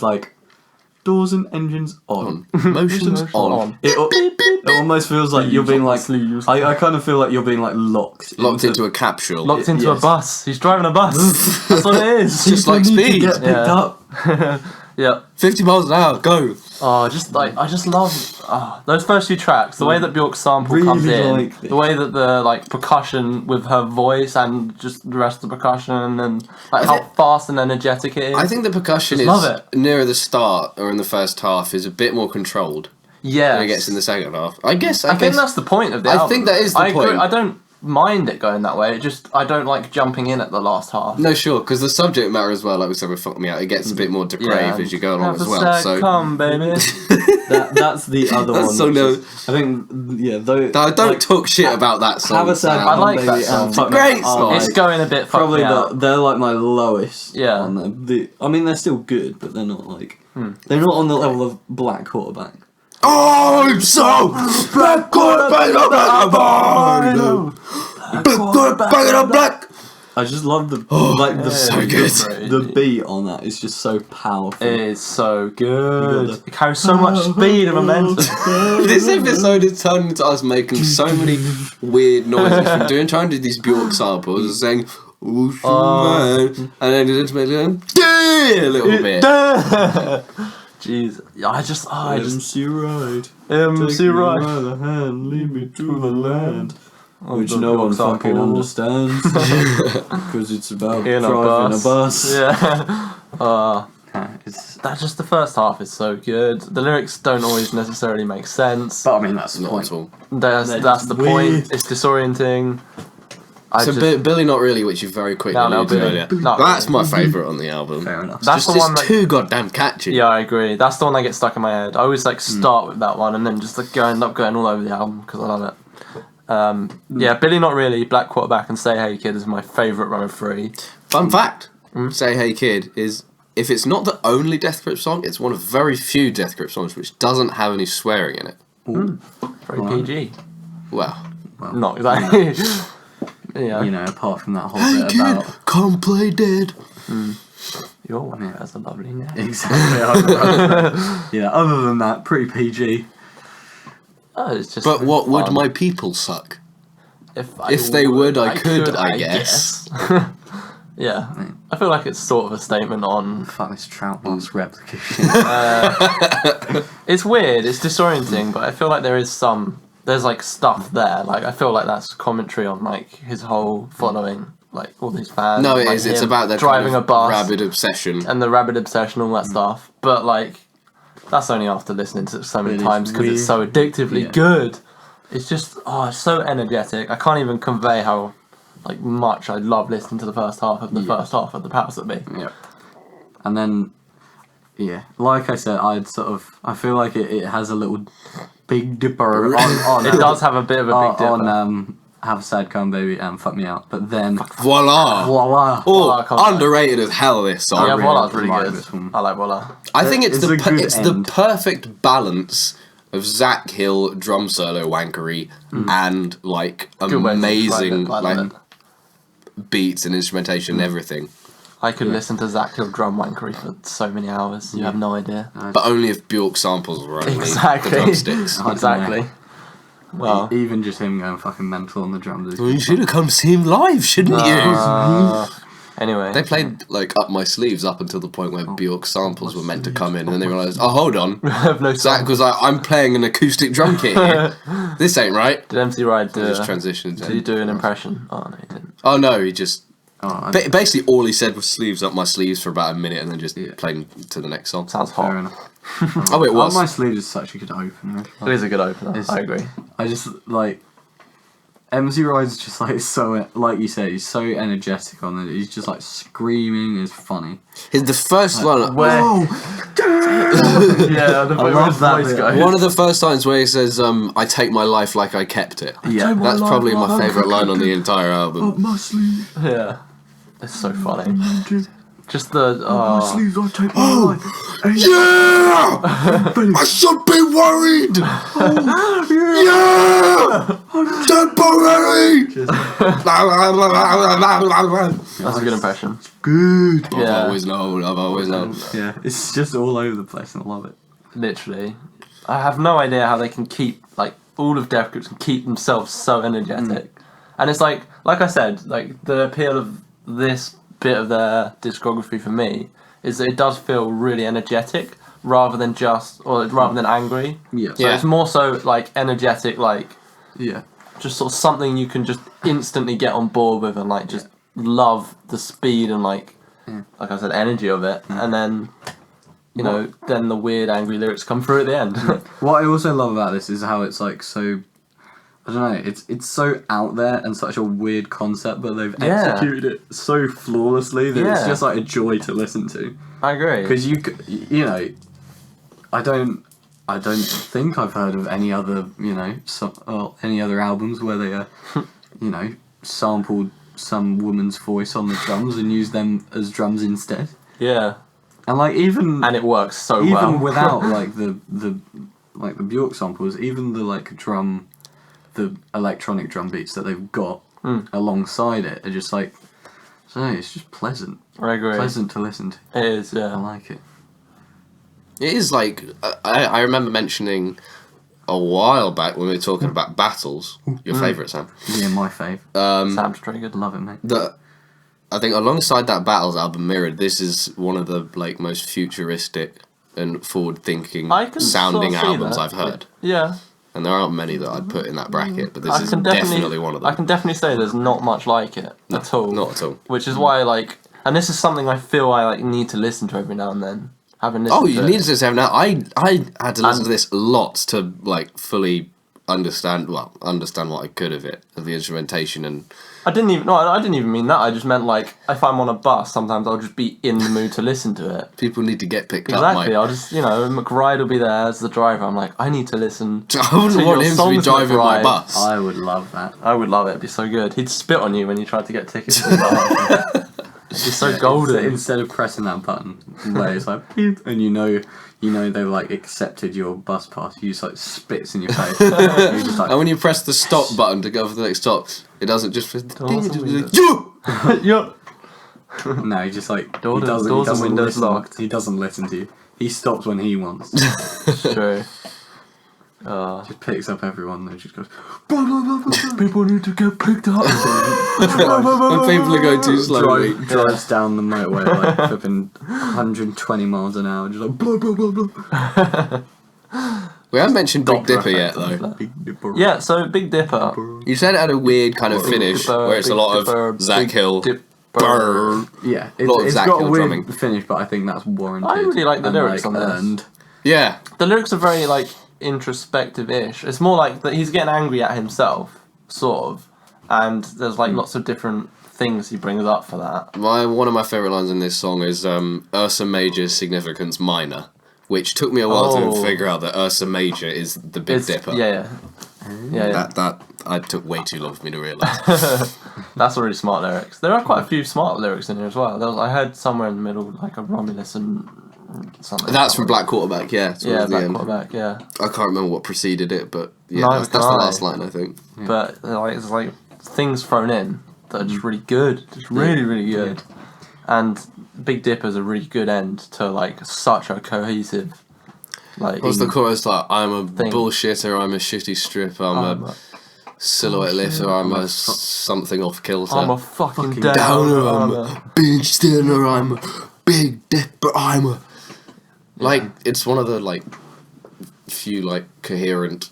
like doors and engines on, motions on. It almost feels like you're being like I kind of feel like you're being like locked into a capsule, locked into a bus. He's driving a bus. That's what it is. Just like speed. Get picked up. Yeah, 50 miles an hour, go. Oh, I just love those first few tracks. The way that Bjork's sample comes in, the way that the like percussion with her voice and just the rest of the percussion and like how fast and energetic it is. I think the percussion nearer the start or in the first half is a bit more controlled. Yeah, than it gets in the second half. I guess think that's the point of the album. I think that is the point. I don't mind it going that way. I don't like jumping in at the last half. No, sure, because the subject matter as well, like we said with "Fuck Me Out," it gets a bit more depraved as you go along as well. So come, baby. That's the other one. So no, I think though. I don't talk shit about that song. Have a sad I like that song. Great song. It's going a bit probably out. They're like my lowest. Yeah. On I mean, they're still good, but they're not like they're not on the level of Black Quarterback. Oh, I'm so black quarterback, black. I just love the so good. The beat on that is just so powerful. It is so good. It carries so much speed and momentum. This episode is turned into us making so many weird noises from trying to do these Bjork samples and saying man, and then it's making a little bit. Jeez, I just MC Ride, MC Ride, by the hand, lead me to the land, which no one fucking understands, because it's about driving a bus. Yeah. That's just the first half is so good. The lyrics don't always necessarily make sense. But I mean, that's the Not point. at all. That's the point. It's disorienting. Billy Not Really, which you very quickly alluded to earlier. That's my favourite on the album. Fair enough. That's the one that's too goddamn catchy. Yeah, I agree. That's the one that gets stuck in my head. I always start with that one and then just end up going all over the album because I love it. Yeah, Billy Not Really, Black Quarterback, and Say Hey Kid is my favourite run of 3. Fun fact: Say Hey Kid is, if it's not the only Death Grip song, it's one of very few Death Grip songs which doesn't have any swearing in it. Very PG. Well, not exactly. Yeah. You know, apart from that whole bit about come play dead. Your wife has a lovely name. Exactly. Yeah. Other than that, pretty PG. Oh, it's just. But what fun. would my people suck? If they would, I could, I guess. Yeah, I feel like it's sort of a statement on... Fuck this trout mask replication. It's weird, it's disorienting, but I feel like there's like stuff there. Like I feel like that's commentary on like his whole following, like all these fans. No, it like is. It's about their driving kind of a bus rabid obsession. and the rabid obsession, all that stuff. But like, that's only after listening to it so many times because it's so addictively good. It's just it's so energetic. I can't even convey how like much I love listening to the first half of the first half of the Powers That Be. Yeah. And then, like I said, I feel like it has a little Big Dipper on It does have a bit of a big dipper. on Have a Sad Come Baby and Fuck Me Out. But then, Voila! voila. Oh, underrated as hell, this song. Yeah, really Voila's really like good. this one. I like Voila. I think it's It's a good the end. perfect balance of Zach Hill drum solo wankery and like Good way to amazing describe it. I love it. beats and instrumentation and everything. I could listen to Zach Hill drum wankery for so many hours. You have no idea. But only if Bjork samples were only Exactly. the drumsticks. I don't Exactly. Well, Even just him going fucking mental on the drums. Well, you should have come to see him live, shouldn't anyway. They played like Up My Sleeves up until the point where Bjork samples were meant to come in, and then they realised, oh, hold on. I have no Zach song. was like, I'm playing an acoustic drum kit here. This ain't right. Did MC Ride do? Just transitioned. Did he do an impression? Oh no, he didn't. Oh no, he just. Oh, Basically, all he said was sleeves up my sleeves for about a minute, and then just played to the next song. Sounds fair hot. enough. Oh, it was. Up My Sleeves is such a good opener. It is a good opener. It's- I agree. I just like MC Ride's just like so like you said, he's so energetic on it. He's just like screaming. It's funny. The first line. Yeah, the love that voice bit. goes. One of the first lines where he says, "I take my life like I kept it." Yeah, That's probably my favourite line on the entire album. my sleeve. Yeah, it's so funny. Just the sleeves, I take my life. Yeah, I should be worried. Yeah, temporary. that's a good impression. Good. I've Yeah. always known. Yeah, it's just all over the place, and I love it. Literally, I have no idea how they can keep like all of Death Grips can keep themselves so energetic, and it's like I said, like the appeal of this bit of their discography for me is that it does feel really energetic rather than angry. Yeah. So it's more so like energetic, like Yeah. just sort of something you can just instantly get on board with and like just love the speed and like I said, energy of it, and then you know then the weird angry lyrics come through at the end. What I also love about this is how it's like so. I don't know. It's so out there and such a weird concept, but they've executed it so flawlessly that it's just like a joy to listen to. I agree. Because you know, I don't think I've heard of any other any other albums where they sampled some woman's voice on the drums and used them as drums instead. Yeah. And like And it works so well. even without like the Bjork samples, even the electronic drum beats that they've got alongside it are just like, I don't know, it's just pleasant. I agree. Pleasant to listen to. It is, yeah. I like it. It is like I remember mentioning a while back when we were talking about Battles. Your favourite, Sam? Yeah, my fave. Sam's triggered. Love it, mate. I think alongside that Battles album, Mirrored, this is one of the like most futuristic and forward-thinking I can sounding sort of see albums that. I've heard. Yeah. And there aren't many that I'd put in that bracket, but this I is can definitely one of them. I can definitely say there's not much like it at all. Not at all. Which is why, like, and this is something I feel I like need to listen to every now and then. Having listened Oh, to you it. need to say now. I had to listen to this lots to like fully understand what I could of it, of the instrumentation and. I didn't even mean that. I just meant like if I'm on a bus, sometimes I'll just be in the mood to listen to it. People need to get picked Exactly. up, I'll just McBride will be there as the driver. I'm like, I need to listen. I wouldn't to want your him to be songs, driving my McBride. bus. I would love that. I would love it. It'd be so good. He'd spit on you when you tried to get tickets. It's so golden. Instead of pressing that button where it's like beep, and you know they've like accepted your bus pass, you just like spits in your face. You're just like, And when you press the stop button to go for the next stop, it doesn't just. Yup. no, he just like Doors he and doesn't windows listen. locked. He doesn't listen to you. He stops when he wants. It's true. Just picks up everyone and just goes, blah, blah, blah, blah, blah. People need to get picked up. When people are going too slowly. Drives down the motorway like flipping 120 miles an hour, just like blah, blah, blah, blah. We haven't mentioned Big Dipper yet, though. Big Dipper. Yeah, so Big Dipper. You said it had a weird kind of finish, where it's a lot of Zach Hill. Brr. Yeah, A lot of it's Zach got Hill a weird drumming. finish, but I think that's warranted. I really like the and, lyrics like, on this. earned. Yeah. The lyrics are very, like, introspective-ish. It's more like that he's getting angry at himself, sort of. And there's, like, lots of different things he brings up for that. One of my favourite lines in this song is Ursa Major's significance minor, which took me a while to figure out that Ursa Major is the Big Dipper. Yeah. That I took way too long for me to realise. That's really smart lyrics. There are quite a few smart lyrics in here as well. I heard somewhere in the middle, like a Romulus and something. That's from Black Quarterback, yeah. Yeah, the Black end. Quarterback, yeah. I can't remember what preceded it, but yeah, Neither that's can the I. last line, I think. Yeah. But it's like things thrown in that are just really good. Just really, really good. And Big Dipper's a really good end to like such a cohesive. Like, What's the chorus like? I'm a thing. bullshitter, I'm a shitty stripper, I'm a silhouette lifter, I'm a something off kilter. I'm a fucking downer, downer. I'm a binge stinner, I'm a Big Dipper, I'm a... Like, it's one of the, like, few, like, coherent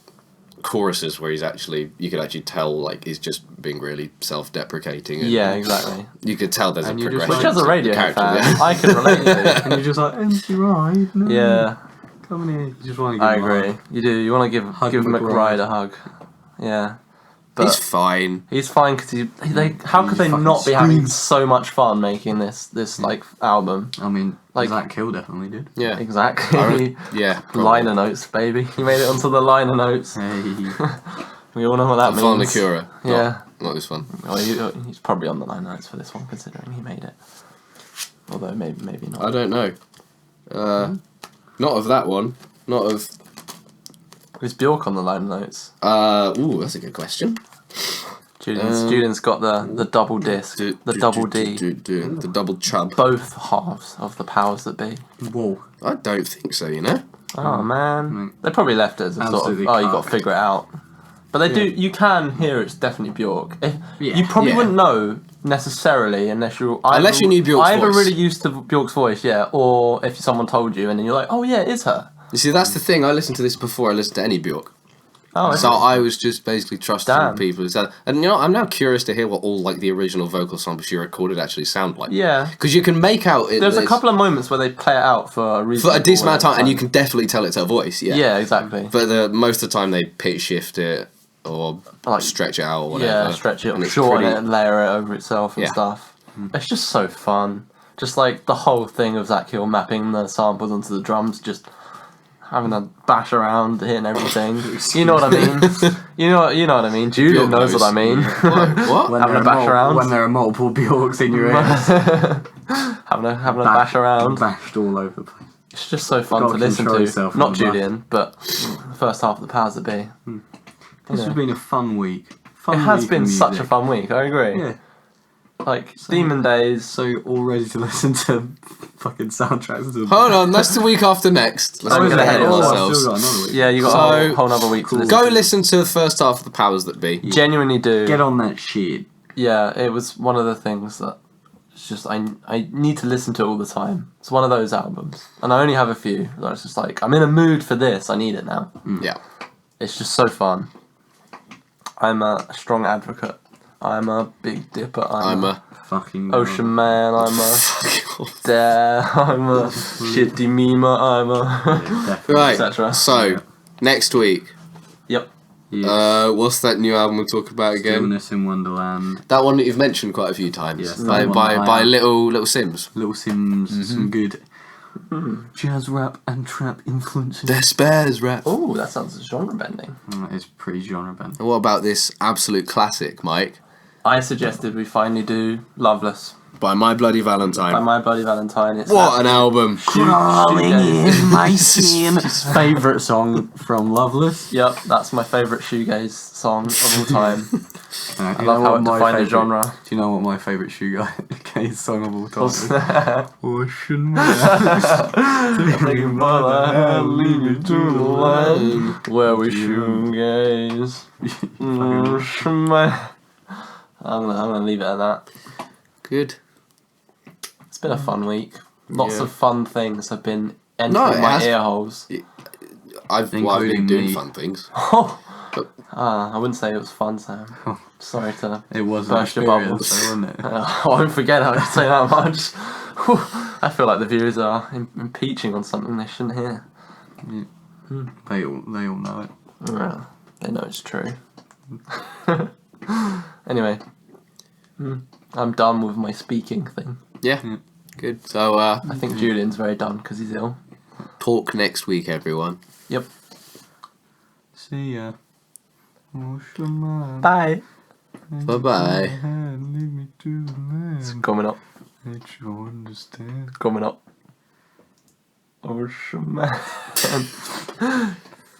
choruses where you could actually tell, like, he's just being really self-deprecating. And Yeah, exactly. you could tell there's And a you just progression. Which as a to radio the character, fan, yeah. I can relate to. And you're just like, empty ride. No. Yeah, Come in here. You just want to give I him a agree. hug. You do. You want to give McBride a hug. Yeah. But He's fine. he's fine because how could they fucking not be having screams. so much fun making this like album? I mean, Like- Zach Hill definitely did. Yeah. Exactly. Yeah. probably. Liner notes, baby. He made it onto the liner notes. Hey. We all know what that Von the means. Cura. Yeah. Not this one. Well, he's probably on the liner notes for this one, considering he made it. Although maybe not. I don't know. Not of that one. Not of... Is Bjork on the liner notes? Ooh, that's a good question. Julian's got the double disc, the double D, The double chub. both halves of the powers that be. Whoa. I don't think so, you know? Oh man, they probably left it as a sort of Absolutely you got to can't. figure it out. But they do. You can hear it's definitely Bjork. You probably Yeah. wouldn't know necessarily unless you knew Bjork's either voice. really used to Bjork's voice, yeah, or if someone told you and then you're like, oh yeah, it is her. You see, that's the thing. I listened to this before I listened to any Bjork. Oh, So I was just basically trusting Damn. people who said... And you know, I'm now curious to hear what all, like, the original vocal samples she recorded actually sound like. yeah. Because you can make out... There's a couple of moments where they play it out for a reason. For a decent amount of time, and you can definitely tell it's her voice, yeah. Yeah, exactly. But most of the time they pitch shift it or Like, stretch it out or whatever. Yeah, stretch it, and it's shorten pretty- it, and layer it over itself and Yeah. stuff. It's just so fun. Just like the whole thing of Zach Hill mapping the samples onto the drums, just having a bash around, hitting everything. You know what I mean? you know what I mean. Julian knows what I mean. What? When Having there a are bash around. When there are multiple Bjorks in your ears. having a bash around. Bashed all over the place. It's just so fun Gotta to listen control to. yourself Not on the bash. Julian, but the first half of the powers that be. This has been a fun week. Fun It has week been of such a music. fun week. I agree. Yeah. Like Demon Days. So all ready to listen to fucking soundtracks to Hold on, that's the week after next. Let's I'm not gonna get ahead of hate myself. ourselves. Still got another week. Yeah, you got So, a whole other week to listen Go to. listen to the first half of the powers that be. Genuinely do. Get on that shit. Yeah, it was one of the things that it's just I need to listen to it all the time. It's one of those albums, and I only have a few. That it's just like I'm in a mood for this. I need it now. Yeah. It's just so fun. I'm a strong advocate. I'm a Big Dipper. I'm a Fucking Ocean Man. I'm a Dare. I'm a shitty Mima. I'm a Right. etc. So, next week, Yep. Yeah. what's that new album we'll talk about again? Stillness in Wonderland. That one that you've mentioned quite a few times. Yes, by that one by I- little Simz. Little Sims, some good jazz rap and trap influences. Despairs rap. Oh, that sounds genre bending. That is pretty genre bent. And what about this absolute classic, Mike? I suggested we finally do Loveless By My Bloody by Valentine. My Bloody Valentine. It's What an album! Crawling Shoegaze. in my skin. Favourite song from Loveless. Yep, that's my favourite shoegaze song of all time. I You love know how what it my defined the favourite- genre. Do you know what my favourite shoegaze greatest song of all time. Ocean man. Take me by the hand, lead me to the land where we shoegaze. Ocean man. I'm gonna leave it at that. Good. It's been a fun week. Lots of fun things have been entering my ear holes. I've been doing fun things. I wouldn't say it was fun, Sam. Sorry to It was burst your bubbles. wasn't it? I won't forget how to say that much. I feel like the viewers are impeaching on something they shouldn't hear. Yeah. They all know it. Well, they know it's true. Anyway, I'm done with my speaking thing. Yeah. Good. So I think Julian's very done because he's ill. Talk next week, everyone. Yep. See ya. Ocean man. Bye. Bye-bye. Lead me to the land. It's coming up. Let you understand. Coming up. Ocean man.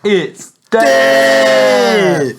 It's dead.